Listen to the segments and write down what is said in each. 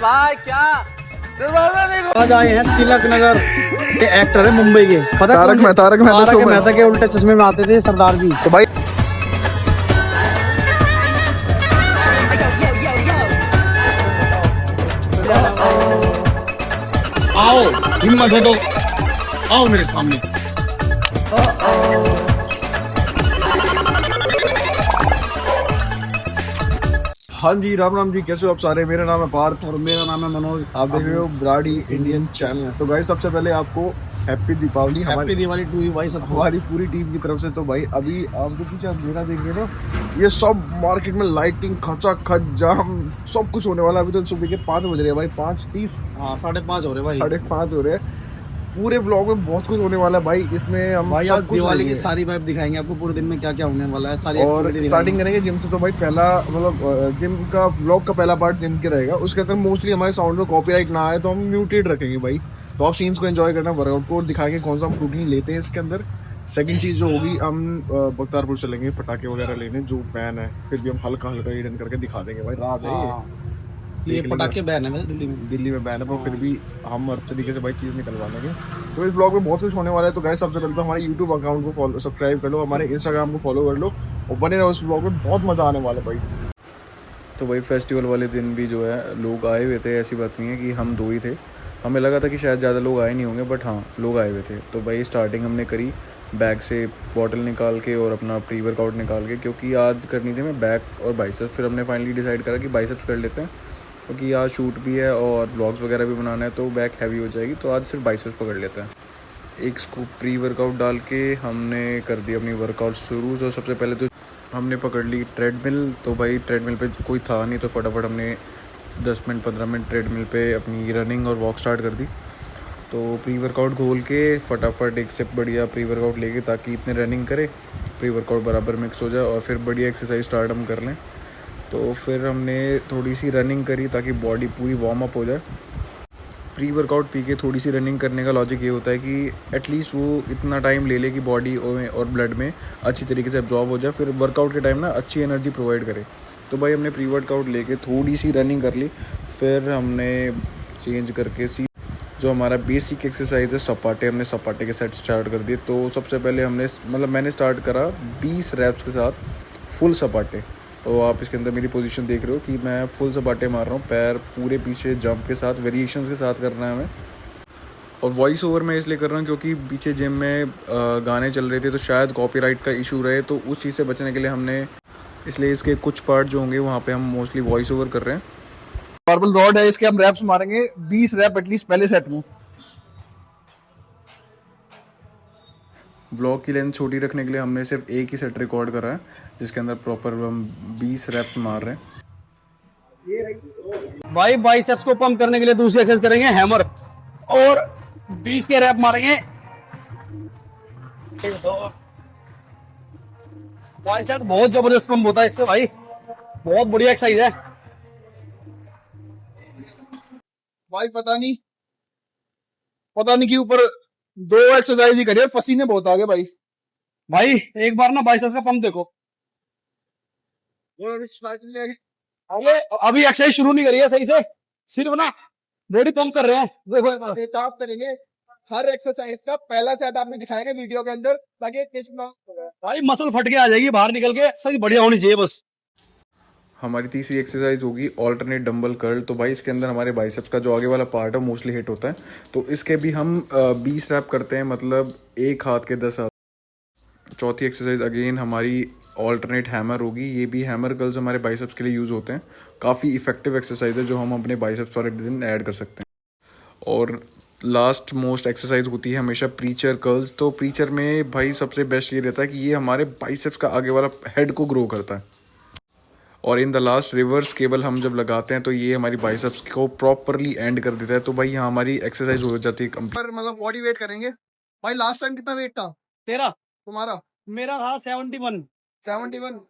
भाई क्या आज आए हैं तिलक नगर के एक्टर है मुंबई के, पता तारक मेहता के उल्टे चश्मे में आते थे सरदार जी। तो भाई आओ, हिम्मत है तो आओ मेरे सामने। हाँ जी, राम राम जी, कैसे हो आप सारे। मेरा नाम है पार्थ और मेरा नाम है मनोज। आप देख रहे हो ब्राडी इंडियन चैनल। तो भाई सबसे पहले आपको happy Deepawali. Happy Diwali to you भाई सब। हमारी पूरी टीम की तरफ से। तो भाई अभी आप जो पीछे अंधेरा देख रहे हो ना, ये सब मार्केट में लाइटिंग खचाखच जाम सब कुछ होने वाला है। अभी तो सुबह के 5 बज रहे हैं भाई, 5:30। हाँ 5:30 हो रहे भाई, 5:30 हो रहे हैं। पूरे व्लॉग में बहुत कुछ होने वाला है भाई। इसमें हम भाई सब आज कुछ दिवाली की लेंगे। सारी वाइब दिखाएंगे आपको, पूरे दिन में क्या क्या होने वाला है सारी और activity स्टार्टिंग दिखाएंगे। करेंगे जिम से। तो भाई पहला मतलब जिम का व्लॉग का पहला पार्ट जिम के रहेगा। उसके अंदर मोस्टली हमारे साउंड में कॉपीराइट ना आए तो हम म्यूटेड रखेंगे भाई। तो आप सीन्स को एंजॉय करना, वर्कआउट को दिखाएंगे कौन सा हम प्रोटीन लेते हैं इसके अंदर। सेकंड चीज़ जो होगी, हम बख्तारपुर चलेंगे पटाखे वगैरह लेने, जो बैन है। फिर भी हम हल्का हल्का हिडन करके दिखा देंगे भाई। रात है हाँ, ये देख पटाखे बैन है मेरे दिल्ली में। बैन है, पर फिर भी हम हर तरीके से भाई चीज़ निकलवा लेंगे। तो इस ब्लॉग में बहुत कुछ होने वाला है। तो गाइस सबसे पहले तो हमारे यूट्यूब अकाउंट को फॉलो सब्सक्राइब कर लो, हमारे इंस्टाग्राम को फॉलो कर लो और बने रहो इस ब्लॉग में। बहुत मज़ा आने वाला है भाई। तो भाई फेस्टिवल वाले दिन भी जो है लोग आए हुए थे। ऐसी बात नहीं है कि हम दो ही थे। हमें लगा था कि शायद ज़्यादा लोग आए नहीं होंगे, बट हाँ लोग आए हुए थे। तो भाई स्टार्टिंग हमने करी बैग से बॉटल निकाल के और अपना प्री वर्कआउट निकाल के, क्योंकि आज करनी थी मैं बैक और बाइसेप्स। फिर हमने फाइनली डिसाइड करा कि बाइसेप्स कर लेते हैं, क्योंकि आज शूट भी है और व्लॉग्स वगैरह भी बनाना है, तो बैक हैवी हो जाएगी। तो आज सिर्फ बाइसेप्स पकड़ लेते हैं। एक स्कूप प्री वर्कआउट डाल के हमने कर दी अपनी वर्कआउट शुरू। तो सबसे पहले तो हमने पकड़ ली ट्रेडमिल। तो भाई ट्रेडमिल पे कोई था नहीं, तो फटाफट हमने 10 मिनट 15 मिनट ट्रेडमिल पे अपनी रनिंग और वॉक स्टार्ट कर दी। तो प्री वर्कआउट घोल के फटाफट एक से बढ़िया प्री वर्कआउट लेके, ताकि इतने रनिंग करे प्री वर्कआउट बराबर मिक्स हो जाए और फिर बढ़िया एक्सरसाइज स्टार्ट हम कर लें। तो फिर हमने थोड़ी सी रनिंग करी ताकि बॉडी पूरी वार्म अप हो जाए। प्री वर्कआउट पी के थोड़ी सी रनिंग करने का लॉजिक ये होता है कि एटलीस्ट वो इतना टाइम ले ले कि बॉडी और ब्लड में अच्छी तरीके से एब्जॉर्ब हो जाए, फिर वर्कआउट के टाइम ना अच्छी एनर्जी प्रोवाइड करे। तो भाई हमने प्री वर्कआउट लेके थोड़ी सी रनिंग कर ली। फिर हमने चेंज करके जो हमारा बेसिक एक्सरसाइज है सपाटे, हमने सपाटे के सेट स्टार्ट कर दिए। तो सबसे पहले मैंने स्टार्ट करा 20 रैप्स के साथ फुल सपाटे। तो आप इसके अंदर मेरी पोजीशन देख रहे हो कि मैं फुल सपाटे मार रहा हूँ, पैर पूरे पीछे जंप के साथ, वेरिएशंस के साथ करना है हमें। और वॉइस ओवर मैं इसलिए कर रहा हूँ क्योंकि पीछे जिम में गाने चल रहे थे, तो शायद कॉपीराइट का इशू रहे। तो उस चीज़ से बचने के लिए हमने इसलिए इसके कुछ पार्ट जो होंगे वहाँ पे हम मोस्टली वॉइस ओवर कर रहे हैं। मार्बल रॉड है, इसके हम रैप्स मारेंगे 20 रैप एटलीस्ट पहले सेट में। ब्लॉग की लेंथ छोटी रखने के लिए हमने सिर्फ एक ही सेट रिकॉर्ड करा है, जिसके अंदर प्रॉपर हम 20 रैप्स मार रहे हैं। भाई बाइसेप्स को पंप करने के लिए दूसरी एक्सरसाइज करेंगे हैमर, और 20 के रैप मारेंगे। बाइसेप बहुत जबरदस्त पंप होता है इससे भाई, बहुत बढ़िया एक्सरसाइज है भाई। पता नहीं के ऊपर 2 एक्सरसाइज ही करिए, पसीने बहुत आ गए भाई। भाई एक बार ना बाइसेप्स का पंप देखो। अभी एक्सरसाइज शुरू नहीं करी है सही से, सिर्फ ना बॉडी पंप कर रहे हैं। देखो आप करेंगे हर एक्सरसाइज का पहला सेट आपने दिखाएंगे वीडियो के अंदर, ताकि भाई मसल फट के आ जाएगी बाहर निकल के, सही बढ़िया होनी चाहिए बस। हमारी तीसरी एक्सरसाइज होगी ऑल्टरनेट डंबल कर्ल। तो भाई इसके अंदर हमारे बाइसेप्स का जो आगे वाला पार्ट है मोस्टली हिट होता है। तो इसके भी हम 20 रैप करते हैं, मतलब एक हाथ के 10 हाथ। चौथी एक्सरसाइज अगेन हमारी ऑल्टरनेट हैमर होगी। ये भी हैमर कर्ल्स हमारे बाइसेप्स के लिए यूज़ होते हैं। काफ़ी इफेक्टिव एक्सरसाइज है जो हम अपने बाइसेप्स वाले दिन ऐड कर सकते हैं। और लास्ट मोस्ट एक्सरसाइज होती है हमेशा प्रीचर कर्ल्स। तो प्रीचर में भाई सबसे बेस्ट ये रहता है कि ये हमारे बाइसेप्स का आगे वाला हेड को ग्रो करता है। और in the last reverse cable हम जब लगाते हैं तो ये हमारी बाइसेप्स को प्रॉपरली एंड कर देता है। तो भाई यहाँ हमारी एक्सरसाइज हो जाती है कंप्लीट। मतलब बॉडी वेट करेंगे भाई। लास्ट टाइम कितना वेट था तेरा? तुम्हारा? मेरा था 71। 71।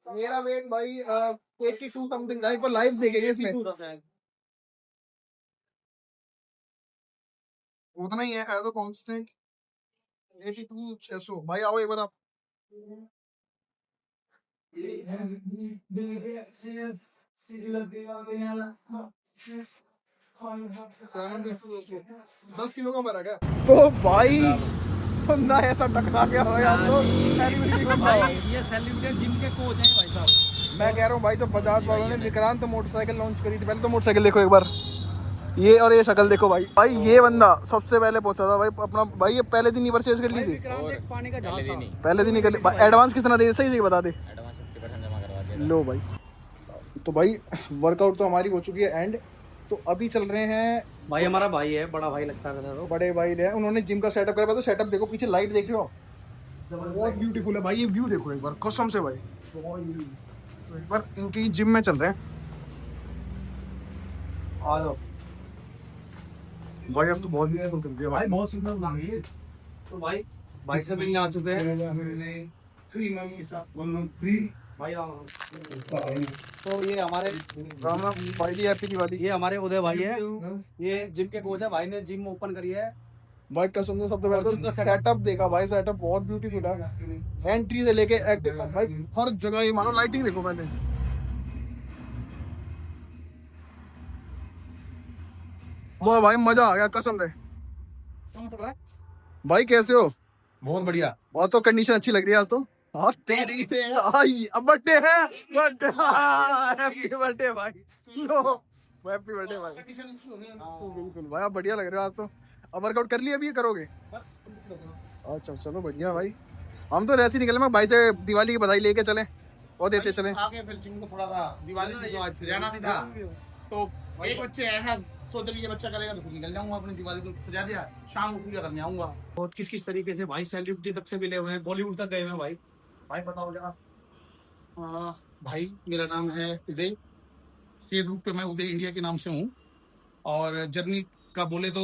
मेरा वेट भाई 82 समथिंग था। एक बार लाइव देखेंगे इसमें। उतना ही है तो कांस्टेंट 82 600 भाई। आओ एक बार आप। दस किलो का फर्क है। तो भाई बंदा ऐसा टकरा गया हो यार, तो सेलिब्रिटी बंदा हो। ये सेलिब्रिटी जिम के कोच हैं भाई साहब। मैं कह रहा हूँ भाई, जब बजाज वालों ने विक्रांत मोटरसाइकिल लॉन्च करी थी, पहले तो मोटरसाइकिल देखो एक बार, ये और ये शक्ल देखो भाई। भाई ये बंदा सबसे पहले पहुंचा था भाई अपना, भाई ये पहले दिन ही परचेज कर ली थी। पानी का जहाज था। पहले दिन ही कर ली। एडवांस कितना दे, सही बता दे। लो भाई, तो भाई वर्कआउट तो हमारी हो चुकी है एंड, तो अभी चल रहे हैं। भाई हमारा भाई है, बड़ा भाई लगता है तो। बड़े भाई ने उन्होंने जिम का सेटअप करा। तो सेटअप देखो, पीछे लाइट देख रहे हो, बहुत ब्यूटीफुल है भाई। ये व्यू देखो एक बार, कसम से भाई। तो एक बार इनकी जिम में चल रहे हैं। आ जाओ भाई, अब तो बहुत ब्यूटीफुल कर दिया भाई, बहुत सुंदर बना रही है। तो भाई से मिलने आ चुके हैं भाई। तो ये हमारे राम राम भाई जी, हैप्पी दिवाली। ये हमारे उदय भाई है, ये जिम के कोच है। भाई ने जिम ओपन करी है भाई कसम से सबसे पहले तो सेटअप देखा भाई, सेटअप बहुत ब्यूटीफुल है। एंट्री से लेके भाई हर जगह ये मानो, लाइटिंग देखो पहले। वाह भाई मजा आ गया कसम से। भाई कैसे हो? बहुत बढ़िया। बहुत तो कंडीशन अच्छी लग रही है आज तो। हाँ तेरी आई, अब बर्थडे है, बर्थडे, हैप्पी बर्थडे भाई। लो हैप्पी बर्थडे भाई। बिल्कुल भाई, आप बढ़िया लग रहे हो आज तो। अब वर्कआउट कर लिया, अभी ये करोगे? अच्छा चलो बढ़िया भाई। हम तो ऐसे ही निकले, मैं भाई से दिवाली की बधाई लेके चले और देते चले। आगे फिर जिम को थोड़ा सा दिवाली तो आज से जाना भी था, तो एक बच्चे आया है, सोचा भी ये बच्चा करेगा तो फिर निकल जाऊंगा अपनी दिवाली तो सजा दिया, शाम को पूजा करने आऊंगा। और किस किस तरीके से भाई सेलिब्रिटी तक से मिले हुए हैं, बॉलीवुड तक गए हुए हैं भाई। भाई बताओ जरा। भाई मेरा नाम है उदय, फेसबुक पे मैं उदय इंडिया के नाम से हूँ, और जर्नी का बोले तो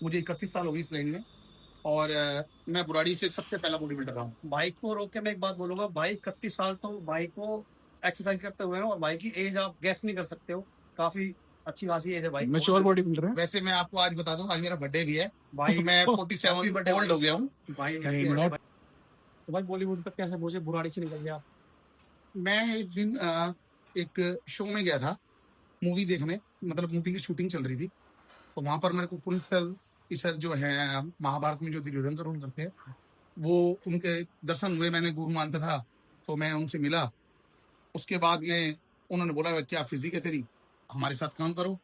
मुझे 31 साल हो गई इस लाइन में, और मैं बुराड़ी से सबसे पहला बॉडी बिल्डर रहा हूँ। बाइक को रोक के मैं एक बात बोलूंगा, भाई 31 साल तो बाइक को एक्सरसाइज करते हुए हैं, और भाई की एज आप गैस नहीं कर सकते हो, काफी अच्छी खासी एज है भाई। मैच्योर बॉडी बिल्डर है। वैसे मैं आपको आज बता दूं, आज मेरा बर्थडे भी है भाई मैं 47 ओल्ड हो गया हूँ भाई। तो भाई बॉलीवुड तक कैसे पहुंचे, बुराड़ी से निकल गया? मैं एक दिन एक शो में गया था मूवी देखने, मतलब मूवी की शूटिंग चल रही थी, तो वहां पर मेरे को पुलिस सर जो है महाभारत में जो दुर्योधन का रोल करते हैं, वो उनके दर्शन हुए। मैंने गुरु मानता था, तो मैं उनसे मिला। उसके बाद में उन्होंने बोला क्या फिजिक है तेरी, हमारे साथ काम करो।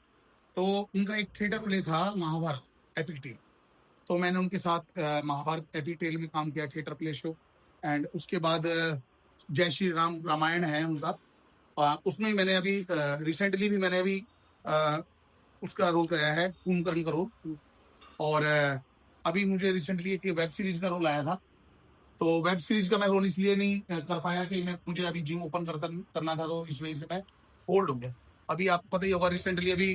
तो उनका एक थिएटर प्ले था महाभारत एपिक टेल, तो मैंने उनके साथ महाभारत एपिक टेल में काम किया, थिएटर प्ले शो। एंड उसके बाद जय श्री राम रामायण है उनका, उसमें मैंने अभी रिसेंटली भी मैंने अभी उसका रोल कराया है, कुंभकर्ण का रोल। और अभी मुझे रिसेंटली एक वेब सीरीज का रोल आया था, तो वेब सीरीज का मैं रोल इसलिए नहीं कर पाया कि मुझे अभी जिम ओपन करना था, तो इस वजह से मैं होल्ड हो गया। अभी आपको पता ही होगा, रिसेंटली अभी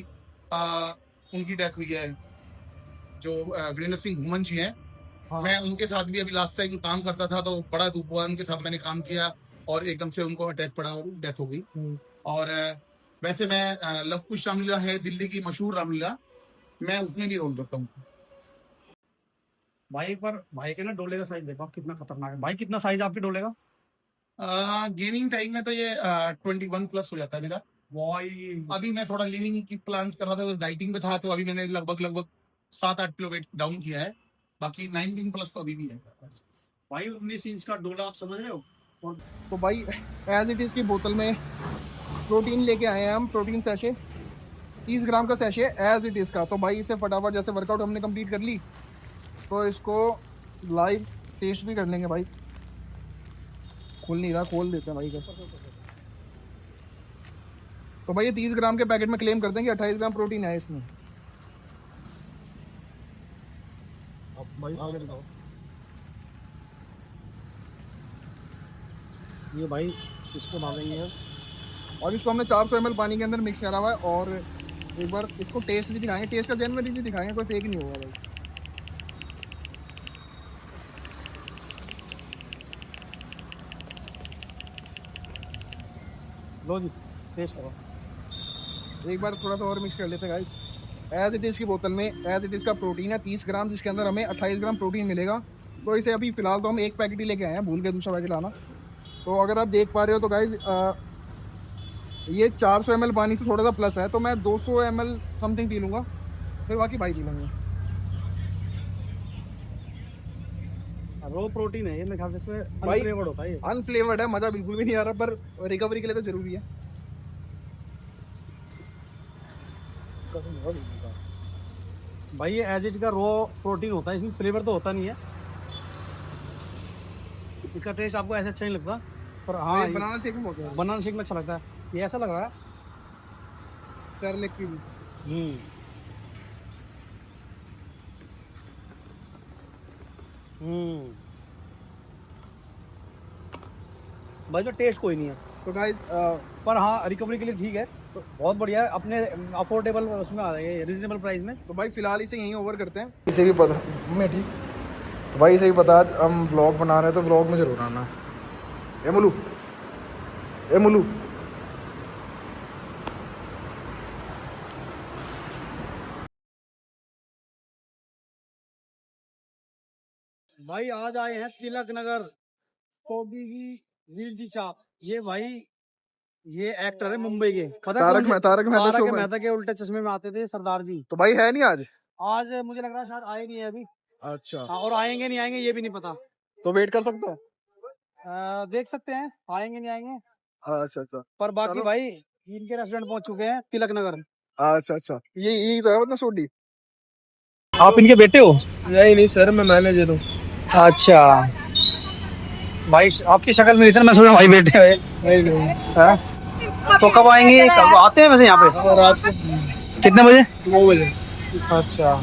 उनकी डेथ हुई है, जो वीरेंद्र सिंह घुमन जी हैं। हाँ। मैं उनके साथ भी अभी लास्ट टाइम काम करता था, तो बड़ा दुख हुआ, उनके साथ मैंने काम किया और एकदम से उनको अटैक पड़ा और डेथ हो गई। और वैसे मैं लव कुश रामलीला है दिल्ली की मशहूर रामलीला, मैं उसमें भी रोल करता हूँ। भाई पर भाई के ना डोले का साइज देखो कितना खतरनाक है भाई। कितना साइज आपके डोले का? गेनिंग टाइम में तो ये 21 प्लस हो जाता है मेरा। भाई अभी मैं थोड़ा लिविंग की प्लान कर रहा था, तो डाइटिंग पे था, तो अभी मैंने लगभग 7-8 किलो वेट डाउन किया है, बाकी 19 प्लस तो अभी भी है। भाई 19 इंच का डोला, आप समझ रहे हो? तो भाई एज इट इज की बोतल में प्रोटीन लेके आए हैं हम, प्रोटीन सैशे 30 ग्राम का सैशे एज इट इज का। तो भाई इसे फटाफट, जैसे वर्कआउट हमने कंप्लीट कर ली, तो इसको लाइव टेस्ट भी कर लेंगे भाई। खोल नहीं रहा, खोल देते हैं भाई का। तो भाई ये 30 ग्राम के पैकेट में क्लेम कर देंगे 28 ग्राम प्रोटीन है इसमें। अब भाई आगे बताओ। ये भाई इसको डालेंगे और इसको हमने 400 ml पानी के अंदर मिक्स करा हुआ है। और एक बार इसको टेस्ट भी दिखाएंगे, टेस्ट का जेन्युइन रिव्यू दिखाएंगे, कोई फेक नहीं होगा भाई। लो जी टेस्ट करो एक बार, थोड़ा सा और मिक्स कर लेते हैं गाइस। एज इट इज़ की बोतल में एज इट इज़ का प्रोटीन है 30 ग्राम, जिसके अंदर हमें 28 ग्राम प्रोटीन मिलेगा। तो इसे अभी फिलहाल तो हम एक पैकेट ही लेके आए हैं, भूल के दूसरा पैकेट लाना। तो अगर आप देख पा रहे हो तो गाइस ये 400 ml पानी से थोड़ा सा प्लस है, तो मैं 200 ml समथिंग पी लूंगा, फिर बाकी भाई पी लेंगे। रो प्रोटीन है ये, मेरे ख्याल से इसमें भाई अनफ्लेवर्ड होता है ये। अनफ्लेवर्ड है, मजा बिल्कुल भी नहीं आ रहा, पर रिकवरी के लिए तो जरूरी है। भाई ये एज इट का रो प्रोटीन होता है, इसमें फ्लेवर तो होता नहीं है, इसका टेस्ट आपको ऐसे अच्छा नहीं लगता, पर हाँ बनाना शेक में बहुत बनाना शेक में अच्छा लगता है। ये ऐसा लग रहा है सेरेलैक की भी। भाई तो टेस्ट कोई नहीं है, तो गाइस पर हाँ रिकवरी के लिए ठीक है, तो बहुत बढ़िया है, अपने अफोर्डेबल उसमें आ जाएगा, रिजनेबल प्राइस में। तो भाई फिलहाल इसे यहीं ओवर करते हैं। इसे भी पता मैं ठीक, तो भाई इसे भी पता है हम व्लॉग बना रहे हैं, तो व्लॉग में जरूर आना। ए मुलू, ए मुलू, भाई आज आए हैं तिलक नगर कोबी की वीर जी चाप। ये भाई ये एक्टर है मुंबई के, पता है कौन से? तारक मेहता शो में। मेहता के उल्टे चश्मे में आते थे सरदार जी। तो भाई है नहीं आज? आज मुझे लग रहा है शायद आए नहीं है अभी। अच्छा, हाँ, और आएंगे नहीं आएंगे ये भी नहीं पता। तो वेट कर सकते हैं। देख सकते हैं आएंगे नहीं आएंगे, अच्छा अच्छा पर बाकी चलो। भाई इनके रेस्टोरेंट पहुंच चुके हैं तिलक नगर। अच्छा अच्छा, ये तो है मतलब सोडी। आप इनके बेटे हो? नहीं सर, मैं मैनेजर हूँ। अच्छा भाई आपकी शक्ल में इतना मैं सोच रहा हूँ भाई बेटे हुए। हाँ? तो कब आएंगे, कब आते हैं वैसे यहाँ पे? रात को कितने बजे? 9 बजे। अच्छा